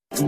Well,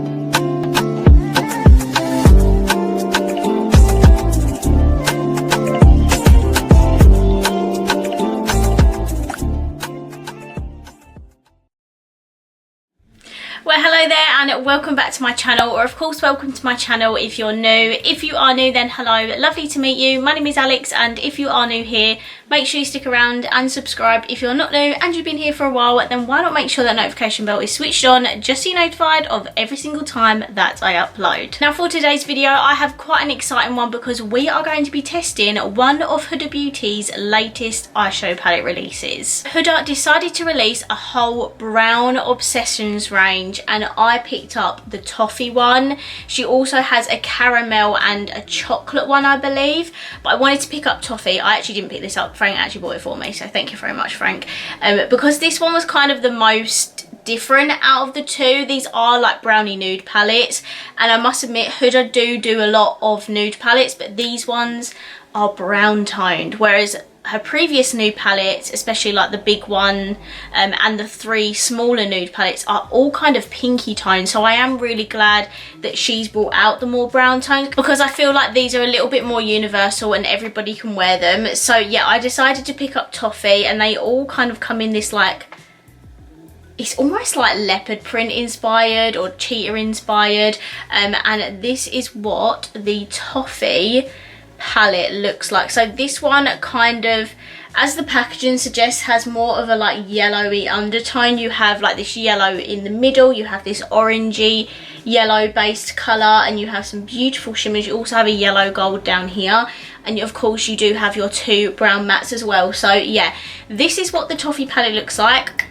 hello there and welcome back to my channel, or of course welcome to my channel if you're new. If you are new, then hello, lovely to meet you. My name is Alex, and if you are new here, make sure you stick around and subscribe. If you're not new and you've been here for a while, then why not make sure that notification bell is switched on just so you're notified of every single time that I upload. Now for today's video, I have quite an exciting one because we are going to be testing one of Huda Beauty's latest eyeshadow palette releases. Huda decided to release a whole brown obsessions range, and I picked up the toffee one. She also has a caramel and a chocolate one, I believe, but I wanted to pick up toffee. I actually didn't pick this up. Frank actually bought it for me, so thank you very much, Frank. Because this one was kind of the most different out of the two. These are like brownie nude palettes, and I must admit Huda do a lot of nude palettes, but these ones are brown toned, whereas her previous nude palettes, especially like the big one and the three smaller nude palettes, are all kind of pinky toned. So I am really glad that she's brought out the more brown tones, because I feel like these are a little bit more universal and everybody can wear them. So yeah, I decided to pick up toffee, and they all kind of come in this like, it's almost like leopard print inspired or cheetah inspired, and this is what the toffee palette looks like. So this one kind of, as the packaging suggests, has more of a like yellowy undertone. You have like this yellow in the middle, you have this orangey yellow based colour, and you have some beautiful shimmers. You also have a yellow gold down here, and of course you do have your two brown mattes as well. So yeah, this is what the toffee palette looks like.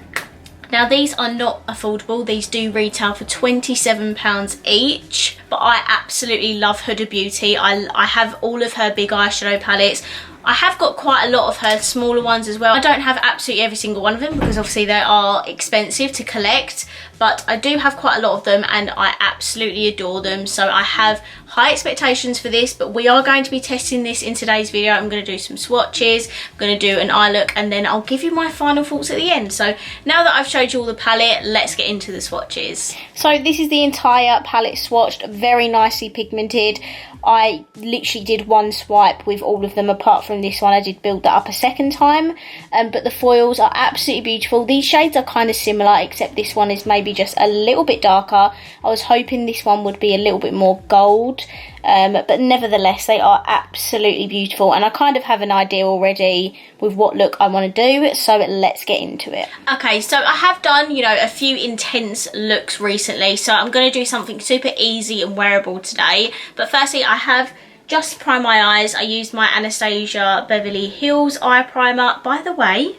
Now these are not affordable. These do retail for £27 each, but I absolutely love Huda Beauty. I have all of her big eyeshadow palettes. I have got quite a lot of her smaller ones as well. I don't have absolutely every single one of them because obviously they are expensive to collect, but I do have quite a lot of them and I absolutely adore them. So I have high expectations for this, but we are going to be testing this in today's video. I'm going to do some swatches, I'm going to do an eye look, and then I'll give you my final thoughts at the end. So now that I've showed you all the palette, let's get into the swatches. So this is the entire palette swatched, very nicely pigmented. I literally did one swipe with all of them, apart from this one. I did build that up a second time, but the foils are absolutely beautiful. These shades are kind of similar, except this one is maybe just a little bit darker. I was hoping this one would be a little bit more gold, but nevertheless they are absolutely beautiful, and I kind of have an idea already with what look I want to do, so let's get into it. Okay, so I have done, you know, a few intense looks recently, so I'm going to do something super easy and wearable today. But firstly, I have just primed my eyes. I used my Anastasia Beverly Hills eye primer. By the way,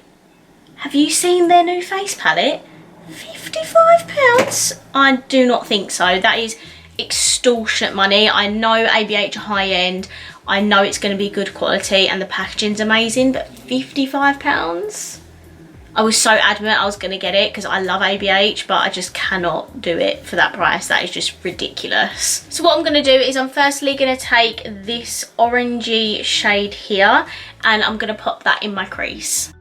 have you seen their new face palette? £55? I do not think so. That is extortionate money. I know ABH are high end, I know it's going to be good quality and the packaging's amazing, but £55? I was so adamant I was going to get it because I love ABH, but I just cannot do it for that price. That is just ridiculous. So what I'm going to do is I'm firstly going to take this orangey shade here and I'm going to pop that in my crease.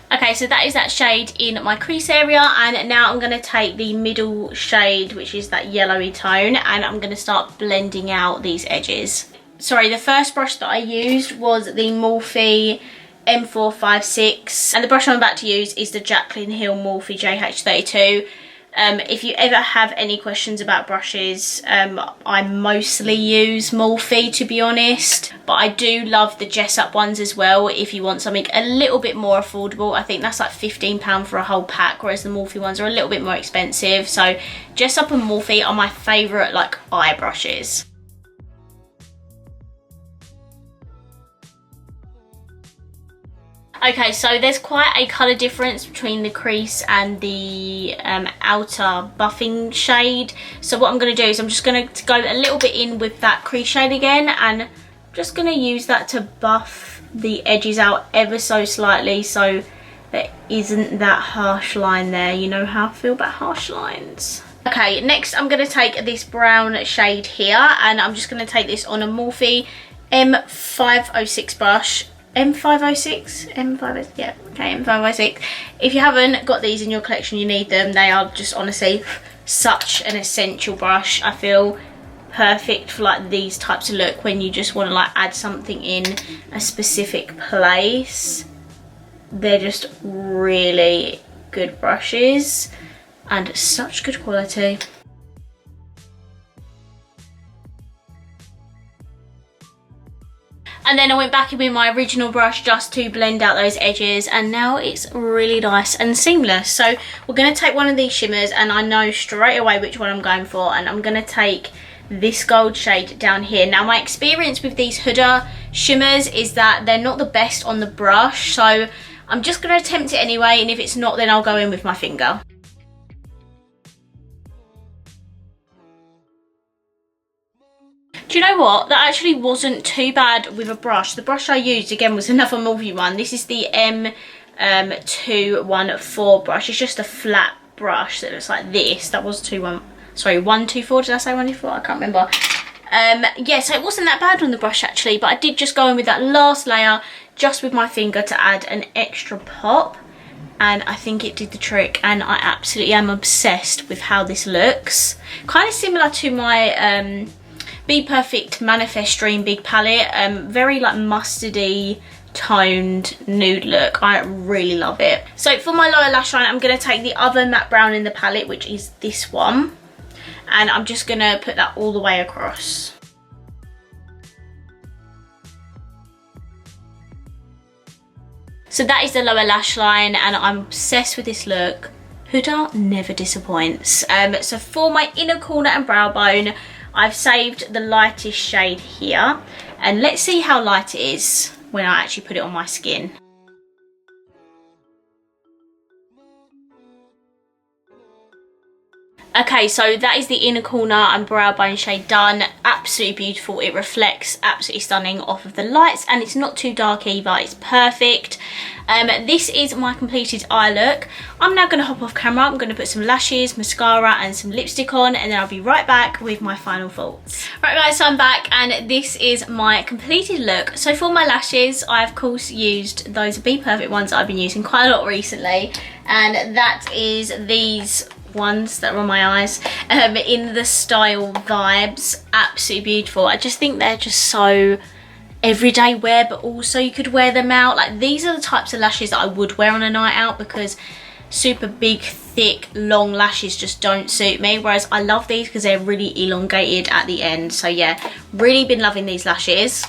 Okay, so that is that shade in my crease area, and now I'm going to take the middle shade, which is that yellowy tone, and I'm going to start blending out these edges. Sorry, the first brush that I used was the Morphe M456, and the brush I'm about to use is the Jaclyn Hill Morphe JH32. If you ever have any questions about brushes, I mostly use Morphe, to be honest, but I do love the Jessup ones as well if you want something a little bit more affordable. I think that's like £15 for a whole pack, whereas the Morphe ones are a little bit more expensive. So Jessup and Morphe are my favourite like eye brushes. Okay, so there's quite a colour difference between the crease and the outer buffing shade. So what I'm going to do is I'm just going to go a little bit in with that crease shade again, and I'm just going to use that to buff the edges out ever so slightly so there isn't that harsh line there. You know how I feel about harsh lines. Okay, next I'm going to take this brown shade here, and I'm just going to take this on a Morphe M506 brush. M506, M506, yeah, okay, M506. If you haven't got these in your collection, you need them. They are just honestly such an essential brush. I feel perfect for like these types of look when you just want to like add something in a specific place. They're just really good brushes and such good quality. And then I went back in with my original brush just to blend out those edges, and now it's really nice and seamless. So we're going to take one of these shimmers, and I know straight away which one I'm going for, and I'm going to take this gold shade down here. Now my experience with these Huda shimmers is that they're not the best on the brush, so I'm just going to attempt it anyway, and if it's not, then I'll go in with my finger. Do you know what? That actually wasn't too bad with a brush. The brush I used, again, was another Morphe one. This is the M214 brush. It's just a flat brush that looks like this. That was 124. Did I say 124? I can't remember. Yeah, so it wasn't that bad on the brush actually, but I did just go in with that last layer just with my finger to add an extra pop, and I think it did the trick, and I absolutely am obsessed with how this looks. Kind of similar to my Be Perfect Manifest Dream Big palette, very like mustardy toned nude look. I really love it. So for my lower lash line, I'm going to take the other matte brown in the palette, which is this one, and I'm just going to put that all the way across. So that is the lower lash line, and I'm obsessed with this look. Huda never disappoints. So for my inner corner and brow bone, I've saved the lightest shade here, and let's see how light it is when I actually put it on my skin. Okay, so that is the inner corner and brow bone shade done. Absolutely beautiful. It reflects absolutely stunning off of the lights, and it's not too dark either. It's perfect. This is my completed eye look. I'm now going to hop off camera. I'm going to put some lashes, mascara and some lipstick on, and then I'll be right back with my final thoughts. Right guys, so I'm back, and this is my completed look. So for my lashes, I of course used those Be Perfect ones that I've been using quite a lot recently, and that is these ones that are on my eyes, in the Style Vibes. Absolutely beautiful. I just think they're just so everyday wear, but also you could wear them out. Like, these are the types of lashes that I would wear on a night out, because super big, thick, long lashes just don't suit me, whereas I love these because they're really elongated at the end. So yeah, really been loving these lashes.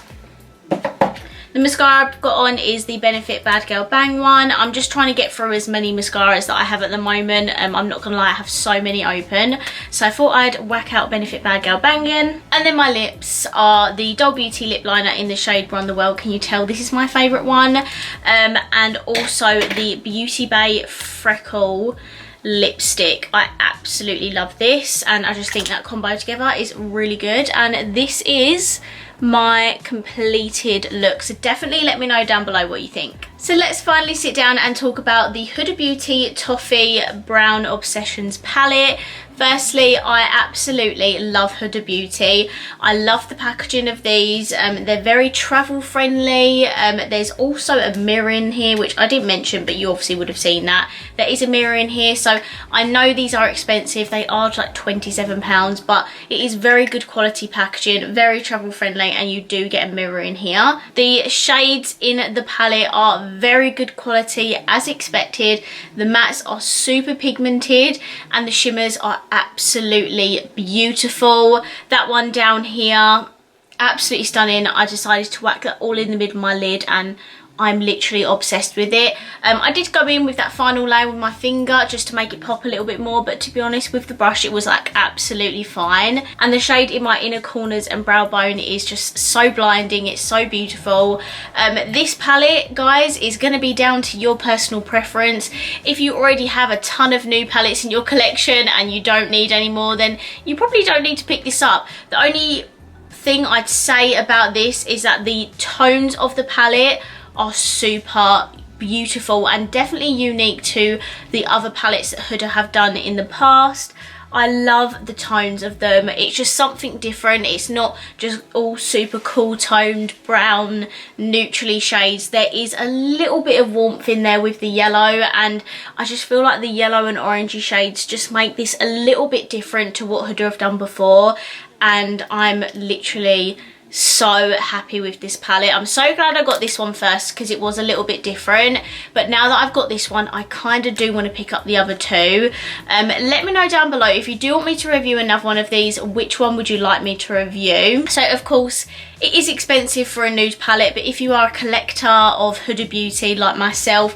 The mascara I've got on is the Benefit Bad Girl Bang one. I'm just trying to get through as many mascaras that I have at the moment. I'm not gonna lie, I have so many open. So I thought I'd whack out Benefit Bad Girl Bangin'. And then my lips are the Huda Beauty lip liner in the shade Run the World. Can you tell this is my favourite one? And also the Beauty Bay Freckle lipstick. I absolutely love this, and I just think that combo together is really good. And this is my completed look, so definitely let me know down below what you think. So let's finally sit down and talk about the Huda Beauty Toffee Brown Obsessions palette. Firstly, I absolutely love Huda Beauty. I love the packaging of these. They're very travel friendly. There's also a mirror in here, which I didn't mention, but you obviously would have seen that. There is a mirror in here, so I know these are expensive. They are like £27, but it is very good quality packaging, very travel friendly, and you do get a mirror in here. The shades in the palette are very good quality as expected. The mattes are super pigmented, and the shimmers are absolutely beautiful. That one down here, absolutely stunning. I decided to whack that all in the middle of my lid, and I'm literally obsessed with it. I did go in with that final layer with my finger just to make it pop a little bit more, but to be honest, with the brush it was like absolutely fine. And the shade in my inner corners and brow bone is just so blinding. It's so beautiful. This palette, guys, is going to be down to your personal preference. If you already have a ton of new palettes in your collection and you don't need any more, then you probably don't need to pick this up. The only thing I'd say about this is that the tones of the palette are super beautiful and definitely unique to the other palettes that Huda have done in the past. I love the tones of them. It's just something different. It's not just all super cool toned brown neutrally shades. There is a little bit of warmth in there with the yellow, and I just feel like the yellow and orangey shades just make this a little bit different to what Huda have done before, and I'm literally so happy with this palette. I'm so glad I got this one first because it was a little bit different, but now that I've got this one I kind of do want to pick up the other two. Let me know down below if you do want me to review another one of these, which one would you like me to review. So of course it is expensive for a nude palette, but if you are a collector of Huda Beauty like myself,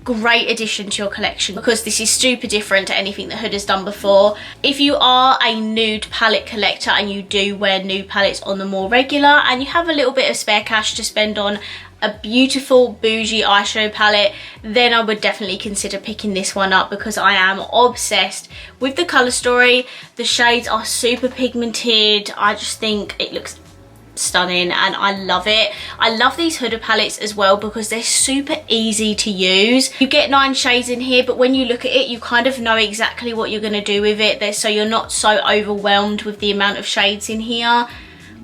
great addition to your collection because this is super different to anything that Huda's done before. If you are a nude palette collector and you do wear nude palettes on the more regular and you have a little bit of spare cash to spend on a beautiful bougie eyeshadow palette, then I would definitely consider picking this one up because I am obsessed with the colour story. The shades are super pigmented. I just think it looks stunning and I love it. I love these Huda palettes as well because they're super easy to use. You get 9 shades in here, but when you look at it you kind of know exactly what you're going to do with it, so you're not so overwhelmed with the amount of shades in here.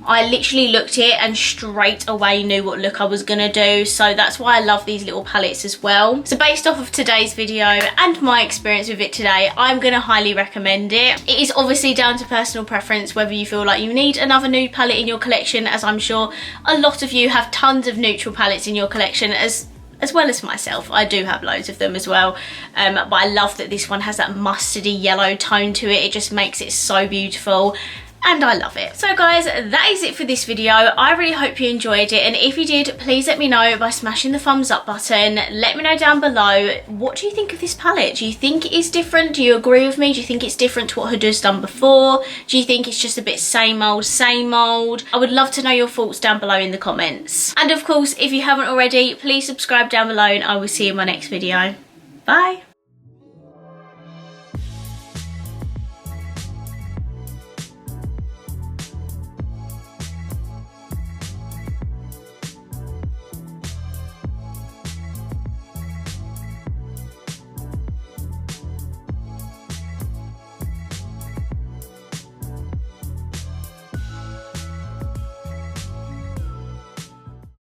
I literally looked at it and straight away knew what look I was gonna do, so that's why I love these little palettes as well. So based off of today's video and my experience with it today, I'm gonna highly recommend it. It is obviously down to personal preference whether you feel like you need another nude palette in your collection, as I'm sure a lot of you have tons of neutral palettes in your collection, as well as myself. I do have loads of them as well, but I love that this one has that mustardy yellow tone to it. It just makes it so beautiful and I love it. So guys, that is it for this video. I really hope you enjoyed it, and if you did, please let me know by smashing the thumbs up button. Let me know down below, what do you think of this palette? Do you think it is different? Do you agree with me? Do you think it's different to what Huda's done before? Do you think it's just a bit same old, same old? I would love to know your thoughts down below in the comments. And of course, if you haven't already, please subscribe down below and I will see you in my next video. Bye.